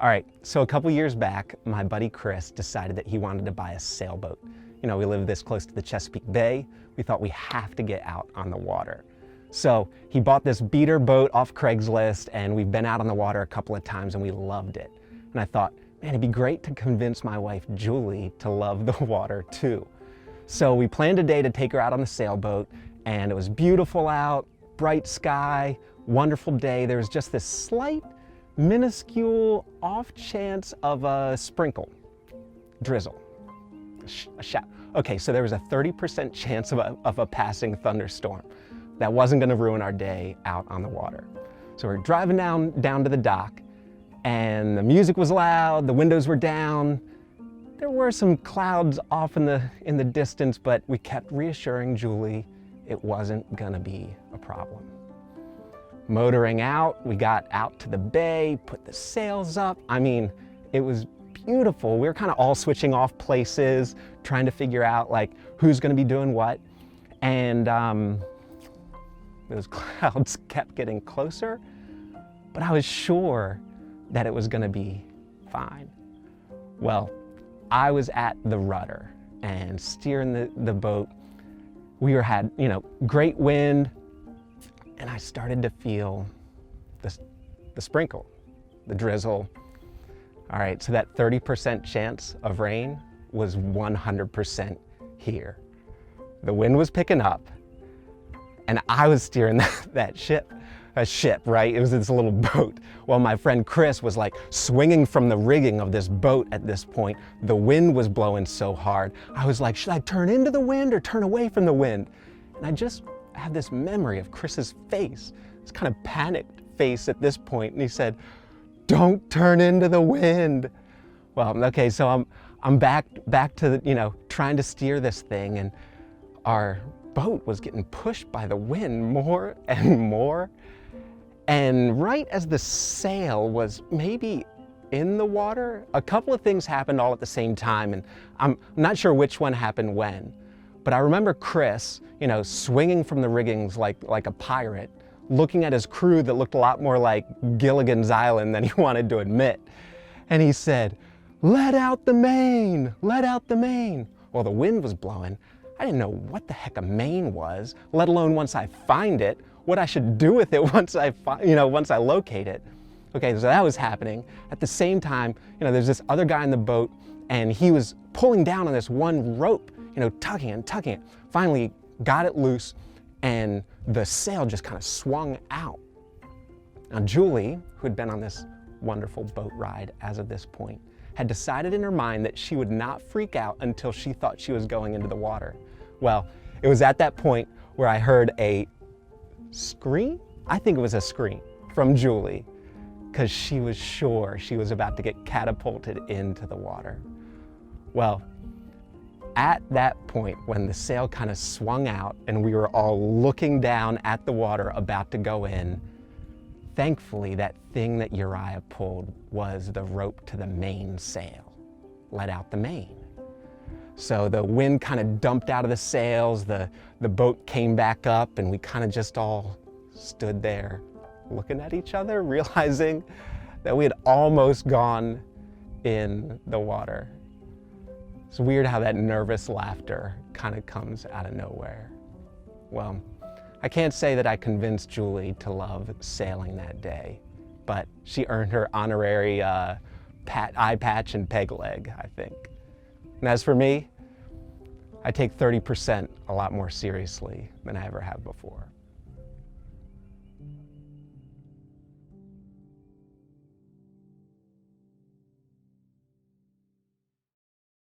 All right, so a couple years back, my buddy Chris decided that he wanted to buy a sailboat. You know, we live this close to the Chesapeake Bay. We thought we have to get out on the water. So he bought this beater boat off Craigslist, and we've been out on the water a couple of times and we loved it. And I thought, man, it'd be great to convince my wife, Julie, to love the water too. So we planned a day to take her out on the sailboat, and it was beautiful out, bright sky, wonderful day. There was just this slight, minuscule off chance of a sprinkle, drizzle, a shower. Okay, so there was a 30% chance of a passing thunderstorm. That wasn't gonna ruin our day out on the water. So we're driving down to the dock, and the music was loud, the windows were down. There were some clouds off in the distance, but we kept reassuring Julie it wasn't gonna be a problem. Motoring out, we got out to the bay, put the sails up. I mean, it was beautiful. We were kind of all switching off places, trying to figure out like who's gonna be doing what. And those clouds kept getting closer, but I was sure that it was gonna be fine. Well, I was at the rudder and steering the boat. We had, you know, great wind, and I started to feel the sprinkle, the drizzle. All right, so that 30% chance of rain was 100% here. The wind was picking up, and I was steering that ship, right? It was this little boat. While my friend Chris was like swinging from the rigging of this boat at this point. The wind was blowing so hard. I was like, should I turn into the wind or turn away from the wind? And I just had this memory of Chris's face, this kind of panicked face at this point, and he said, don't turn into the wind. Well, okay, so I'm back to, you know, trying to steer this thing, and our boat was getting pushed by the wind more and more. And right as the sail was maybe in the water, a couple of things happened all at the same time, and I'm not sure which one happened when, but I remember Chris, you know, swinging from the riggings like a pirate, looking at his crew that looked a lot more like Gilligan's Island than he wanted to admit. And he said, let out the main, let out the main. Well, the wind was blowing. I didn't know what the heck a main was, let alone once I find it, what I should do with it once I locate it. Okay, so that was happening. At the same time, you know, there's this other guy in the boat, and he was pulling down on this one rope, you know, tugging and tugging it. Finally got it loose, and the sail just kind of swung out. Now Julie, who had been on this wonderful boat ride as of this point, had decided in her mind that she would not freak out until she thought she was going into the water. Well, it was at that point where I heard a scream? I think it was a scream from Julie, because she was sure she was about to get catapulted into the water. Well, at that point, when the sail kind of swung out and we were all looking down at the water about to go in, thankfully that thing that Uriah pulled was the rope to the mainsail, let out the main. So the wind kind of dumped out of the sails, the boat came back up, and we kind of just all stood there looking at each other, realizing that we had almost gone in the water. It's weird how that nervous laughter kind of comes out of nowhere. Well, I can't say that I convinced Julie to love sailing that day, but she earned her honorary eye patch and peg leg, I think. And as for me, I take 30% a lot more seriously than I ever have before.